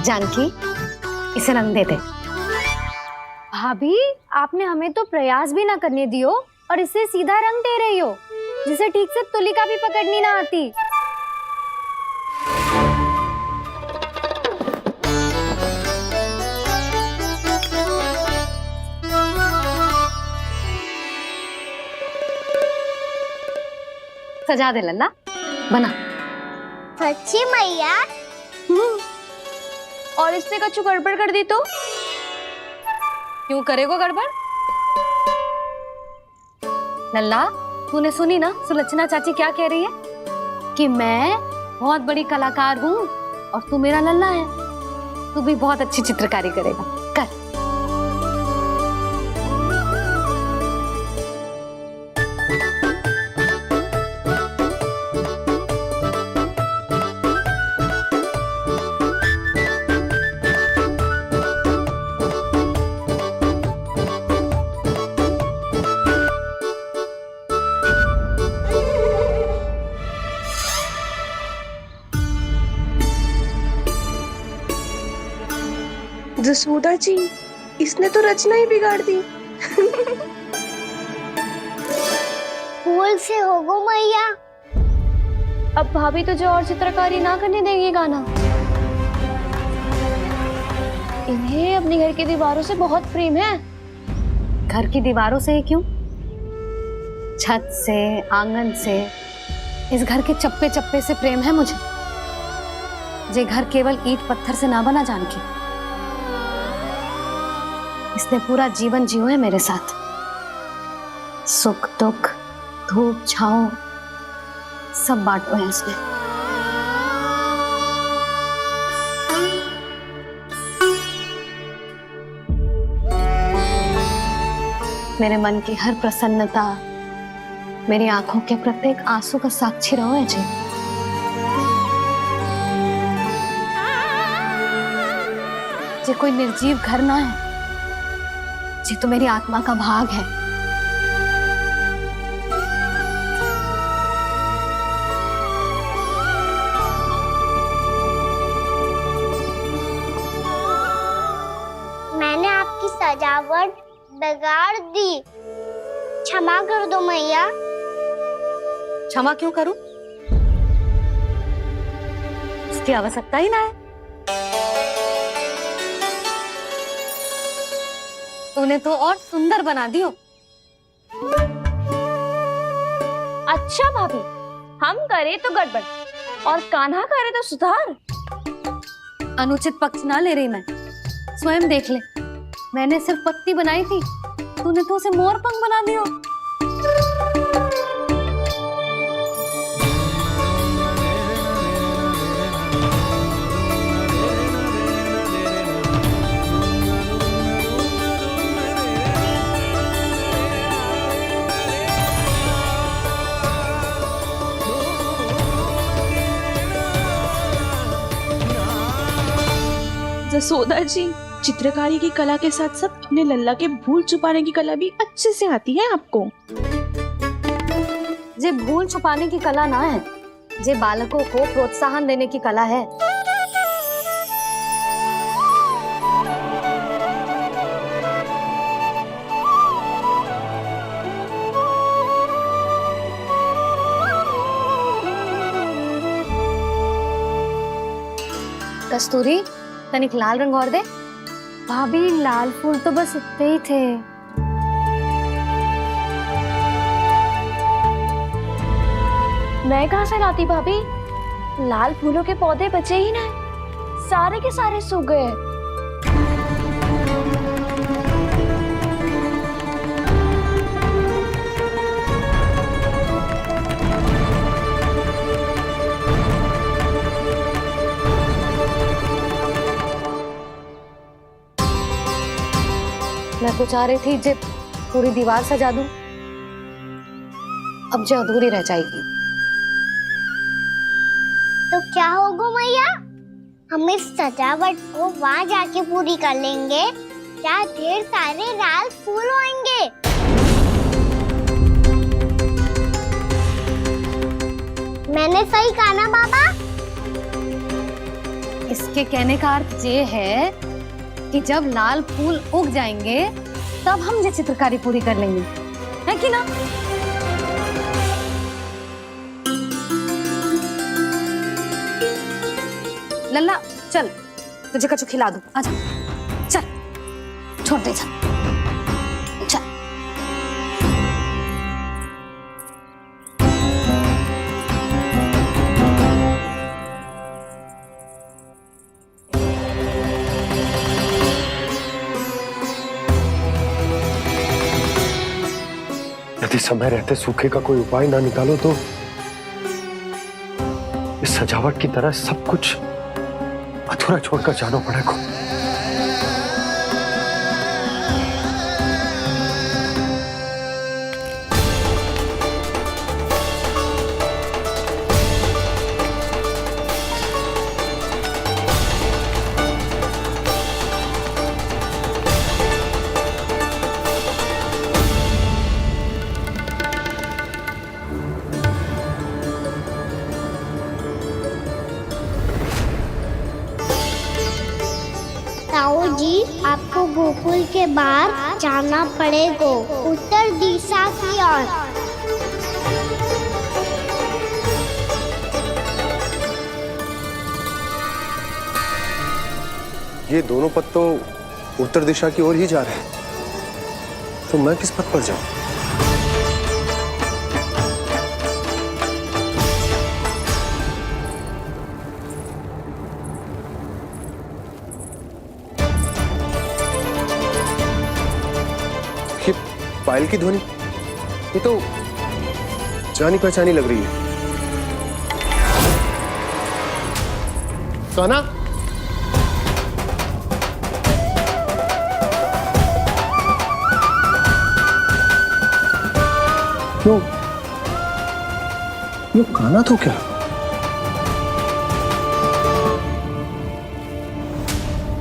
जानकी, इसे रंग दे दे। भाभी, आपने हमें तो प्रयास भी ना करने दियो और इसे सीधा रंग दे रही हो, जिसे ठीक से तुलिका भी पकड़नी ना आती। सजा दे लल्ला, बना। सच्ची मैया? और इसने कछु गड़बड़ कर दी तो? क्यों करेगो गड़बड़? लल्ला, तूने सुनी ना सुलक्षणा चाची क्या कह रही है? कि मैं बहुत बड़ी कलाकार हूँ और तू मेरा लल्ला है। तू भी बहुत अच्छी चित्रकारी करेगा, कर। जसोदा जी, इसने तो रचना ही बिगाड़ दी। फूल से होगो मैया। अब भाभी तुझे और चित्रकारी ना करने देंगी गाना। इन्हें अपने घर की दीवारों से बहुत प्रेम है। घर की दीवारों से ही क्यों? छत से, आंगन से, इस घर के चप्पे चप्पे से प्रेम है मुझे। ये घर केवल ईंट पत्थर से ना बना जानकी। इसने पूरा जीवन जियो है मेरे साथ। सुख दुख, धूप छांव सब बांटो है इसमें। मेरे मन की हर प्रसन्नता, मेरी आंखों के प्रत्येक आंसू का साक्षी रहो है जी। ये कोई निर्जीव घर ना है, ये तो मेरी आत्मा का भाग है। मैंने आपकी सजावट बिगाड़ दी, क्षमा कर दो मैया। क्षमा क्यों करूं? इसकी आवश्यकता ही ना है। तूने तो और सुंदर बना दियो। अच्छा भाभी, हम करे तो गड़बड़ और कान्हा करे तो सुधार। अनुचित पक्ष ना ले रही मैं, स्वयं देख ले। मैंने सिर्फ पत्ती बनाई थी, तूने तो उसे मोर पंख बना दियो। जसोदा जी, चित्रकारी की कला के साथ साथ अपने लल्ला के भूल छुपाने की कला भी अच्छे से आती है आपको। ये भूल छुपाने की कला ना है, ये बालकों को प्रोत्साहन देने की कला है। कस्तूरी, तनिक लाल रंग और दे। भाभी, लाल फूल तो बस इतने ही थे। मैं कहाँ से लाती भाभी? लाल फूलों के पौधे बचे ही ना, सारे के सारे सूख गए। मैं तो चाह रही थी जे पूरी दीवार सजा दूं, अब जो अधूरी रह जाएगी। तो क्या होगा मैया? हम इस सजावट को वहाँ जाके पूरी कर लेंगे, जहाँ ढेर सारे लाल फूल होंगे। मैंने सही कहा ना बाबा? इसके कहने का अर्थ ये है कि जब लाल फूल उग जाएंगे तब हम ये चित्रकारी पूरी कर लेंगे, है कि ना? लल्ला चल, तुझे कछु खिला दूं, आजा चल, छोड़ दे चल। यदि समय रहते सूखे का कोई उपाय ना निकालो तो इस सजावट की तरह सब कुछ अधूरा छोड़कर जाना पड़ेगा। ताऊ जी, आपको गोकुल के बाहर जाना पड़ेगा, उत्तर दिशा की ओर। ये दोनों पथ तो उत्तर दिशा की ओर ही जा रहे हैं, तो मैं किस पथ पर जाऊं? ये पायल की ध्वनि, ये तो जानी पहचानी लग रही है। कान्हा, यो कान्हा तो क्या?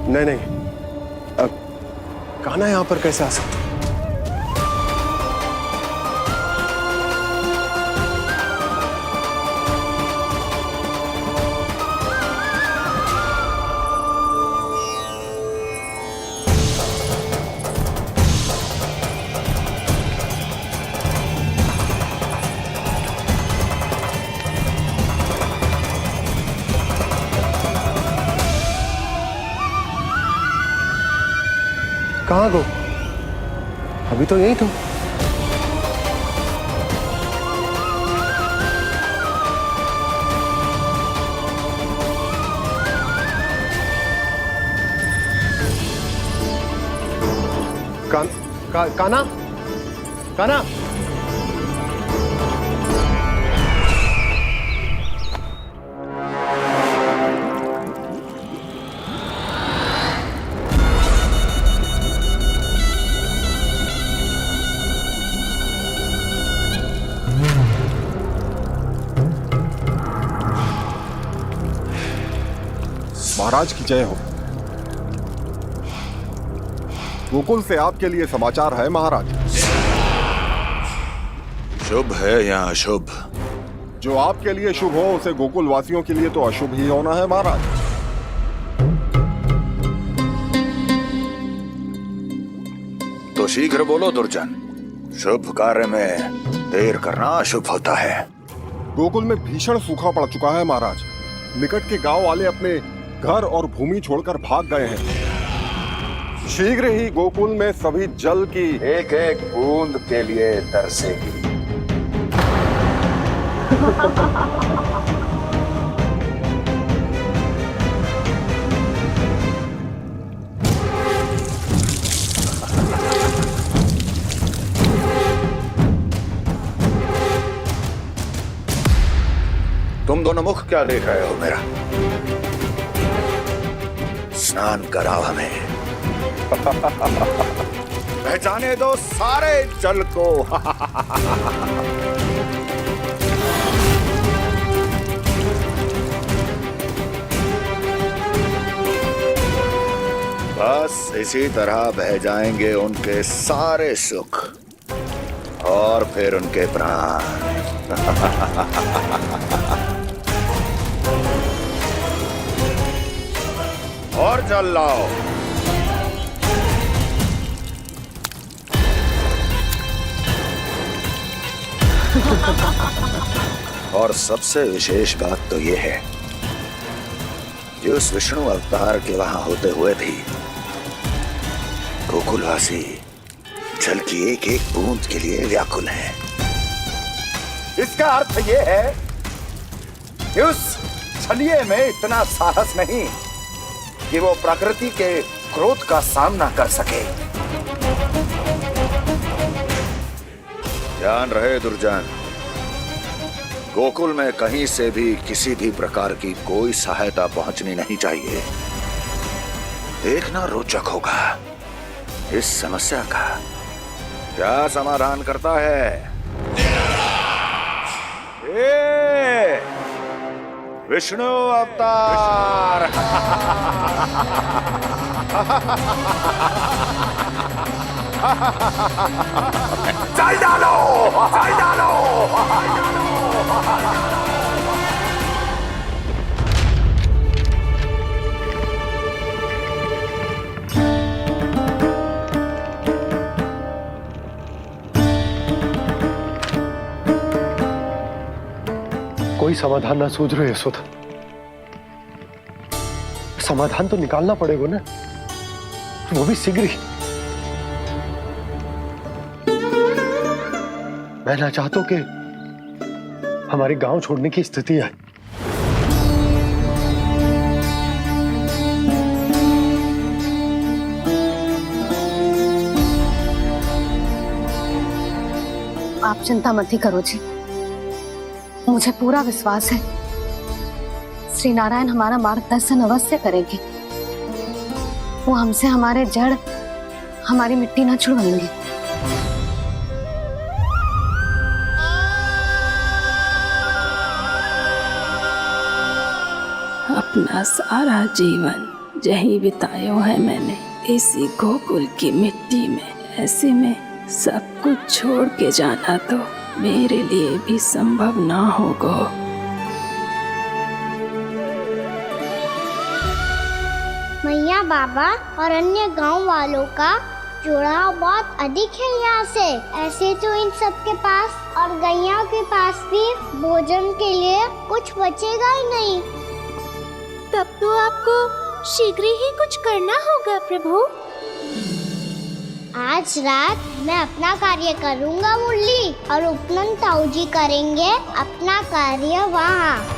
नहीं, अब कान्हा यहां पर कैसे आ सकता? कहाँ गो? अभी तो यही था। कान्हा, कान्हा, महाराज की जय हो। गोकुल से आपके लिए समाचार है महाराज। शुभ है या अशुभ? जो आपके लिए शुभ हो उसे गोकुल वासियों के लिए तो अशुभ ही होना है महाराज। तो शीघ्र बोलो दुर्जन, शुभ कार्य में देर करना अशुभ होता है। गोकुल में भीषण सूखा पड़ चुका है महाराज। निकट के गांव वाले अपने घर और भूमि छोड़कर भाग गए हैं। शीघ्र ही गोकुल में सभी जल की एक एक बूंद के लिए तरसेगी। तुम दोनों मुख क्या देख रहे हो मेरा? स्नान कराओ हमें। पहचाने दो सारे जल को। बस इसी तरह बह जाएंगे उनके सारे सुख और फिर उनके प्राण। जल लाओ। और सबसे विशेष बात तो ये है कि उस विष्णु अवतार के वहां होते हुए भी गोकुलवासी जल की एक एक बूंद के लिए व्याकुल है। इसका अर्थ ये है कि उस छलिए में इतना साहस नहीं कि वो प्रकृति के क्रोध का सामना कर सके। ध्यान रहे दुर्जन, गोकुल में कहीं से भी किसी भी प्रकार की कोई सहायता पहुंचनी नहीं चाहिए। देखना रोचक होगा इस समस्या का क्या समाधान करता है। ए, विष्णु अवतार। चल डालो, चल डालो। कोई समाधान ना सूझ रहे यशोदा। समाधान तो निकालना पड़ेगा ना, वो भी शीघ्र ही। मैं ना चाहता कि हमारे गांव छोड़ने की स्थिति आए। आप चिंता मत ही करो जी, मुझे पूरा विश्वास है श्री नारायण हमारा मार्गदर्शन अवश्य करेंगे। वो हमसे हमारे जड़, हमारी मिट्टी ना छुड़वाएंगे। अपना सारा जीवन यही बिताया है मैंने, इसी गोकुल की मिट्टी में। ऐसे में सब कुछ छोड़ के जाना तो मेरे लिए भी संभव ना होगा। मैया, बाबा और अन्य गांव वालों का जुड़ाव बहुत अधिक है यहाँ से। ऐसे तो इन सब के पास और गैया के पास भी भोजन के लिए कुछ बचेगा ही नहीं। तब तो आपको शीघ्र ही कुछ करना होगा प्रभु। आज रात मैं अपना कार्य करूँगा मुरली, और उपनंद ताऊ जी करेंगे अपना कार्य वहाँ।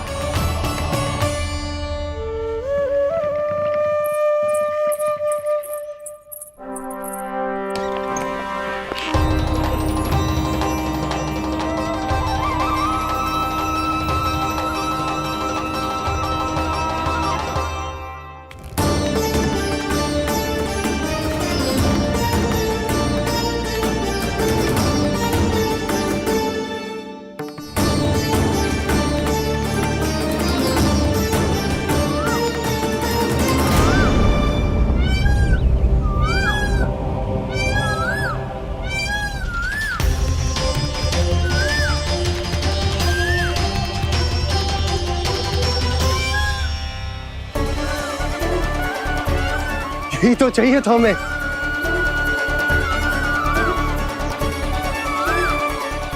यही तो चाहिए था हमें।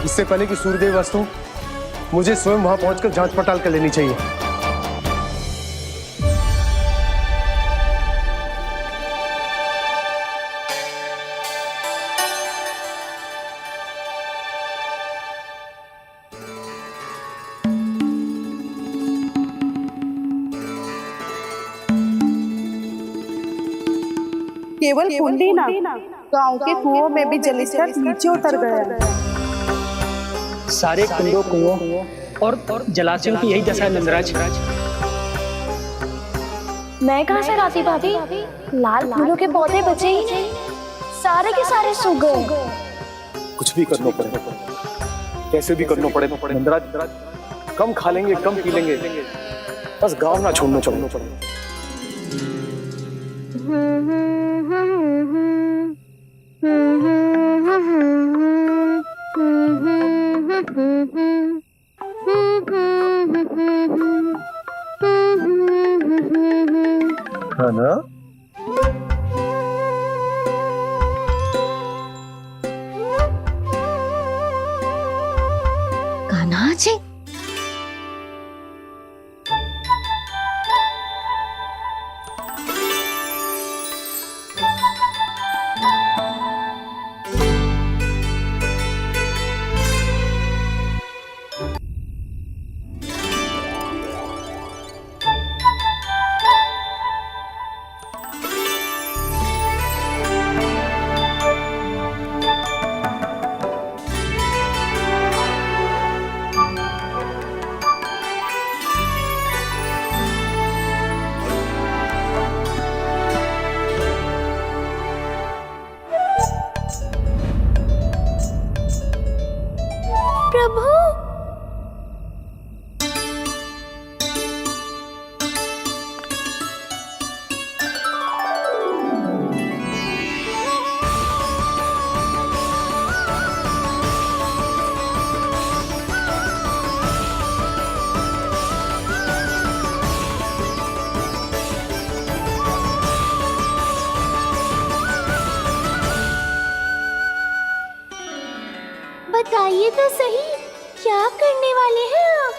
इससे पहले कि सूर्यदेव अस्त, मुझे स्वयं वहां पहुंचकर जांच पड़ताल कर लेनी चाहिए। केवल कुंडी ना, गांव के कुओं में भी जलस्तर नीचे उतर गया। सारे कुंडों, कुओं और जलाशयों की यही दशा है नंदराज। मैं कहाँ से लाती भाभी? लाल फूलों के पौधे बचे ही नहीं, सारे के सारे सूख गए। कुछ भी करना पड़े, कैसे भी करना पड़े नंदराज। कम खा लेंगे, कम पी लेंगे, बस गांव ना छोड़ना चाहिए। है ना? सांचे। प्रभु, बताइए तो सही, क्या करने वाले हैं आप?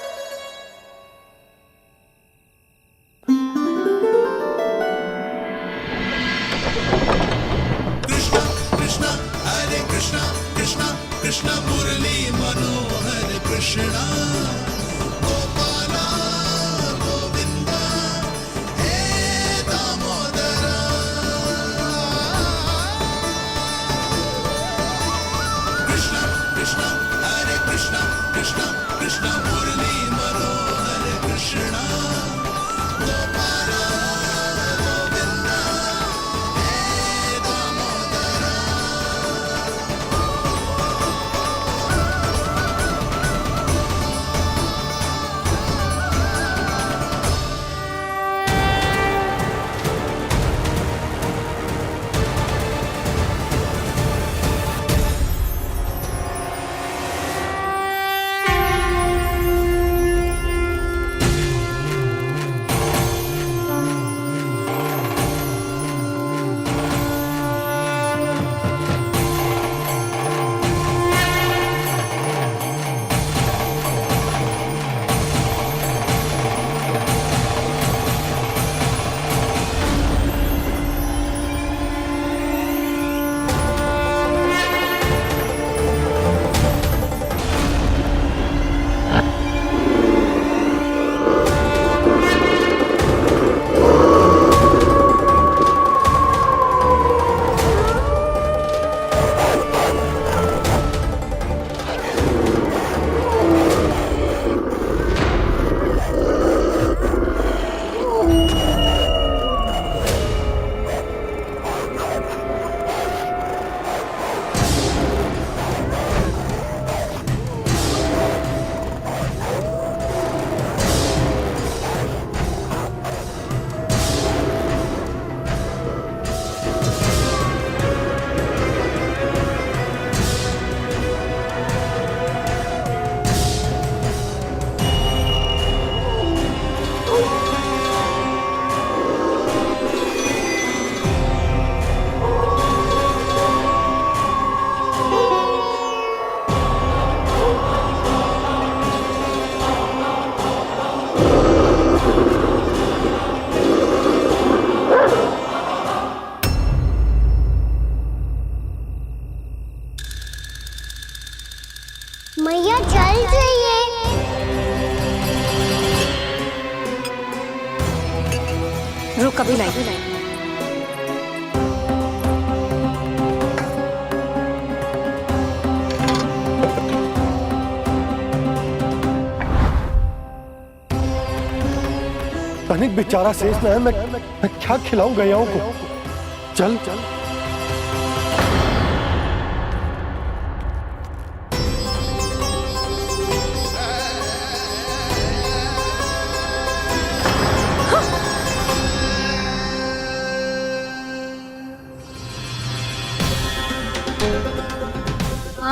मैया चल जाइए। रुक, अभी लाई। तनिक बेचारा शेष न है, मैं क्या खिलाऊं गैयाओं को। चल चल।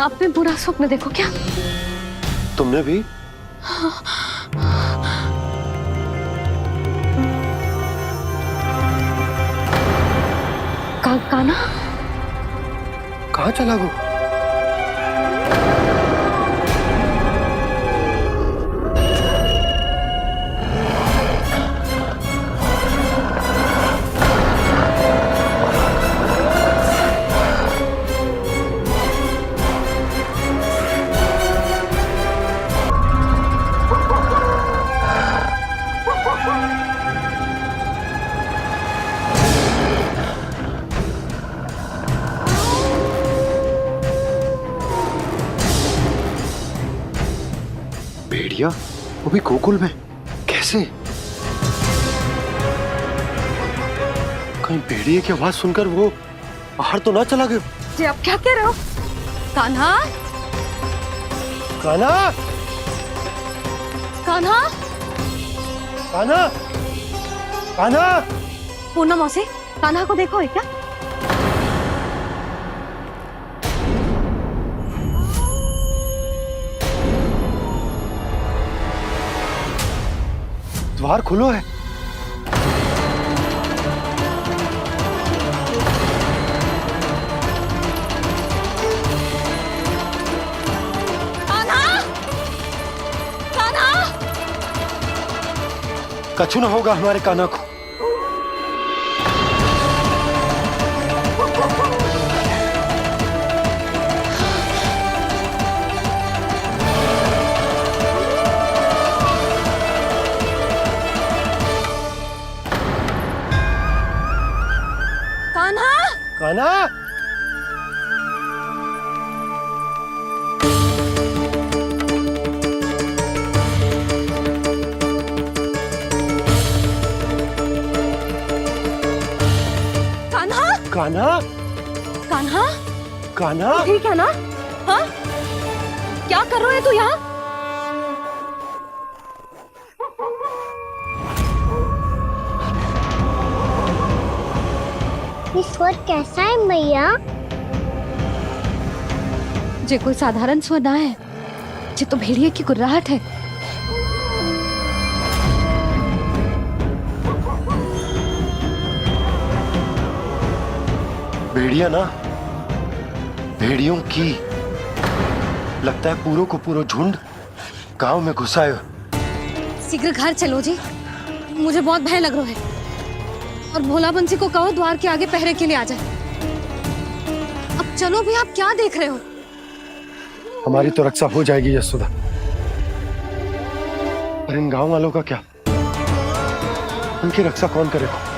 आपने बुरा स्वप्न देखो क्या? तुमने भी? काना कहाँ चला वो? भेड़िया वो भी गोकुल में, कैसे? कहीं भेड़िए की आवाज सुनकर वो बाहर तो ना चला गया? जी आप क्या कह रहे हो? कान्हा, कान्हा, कान्हा, कान्हा, कान्हा! पूनम मौसी, कान्हा को देखो है क्या? द्वार खुलो है। कछु ना होगा हमारे कान्हा को। कान्हा, कान्हा, कान्हा, कान्हा, कान्हा! ठीक है ना? हाँ? क्या कर रहे हो तू यहाँ? ये स्वर कैसा है मैया? जे कोई साधारण स्वर ना है, जे तो भेड़िए की गुर्राहट है। भेड़िया ना, भेड़ियों की लगता है पूरों को पूरा झुंड गांव में घुसा है। शीघ्र घर चलो जी, मुझे बहुत भय लग रहा है। और भोला बंसी को कहो द्वार के आगे पहरे के लिए आ जाए। अब चलो भी, आप क्या देख रहे हो? हमारी तो रक्षा हो जाएगी यशोदा, पर इन गांव वालों का क्या? उनकी रक्षा कौन करेगा?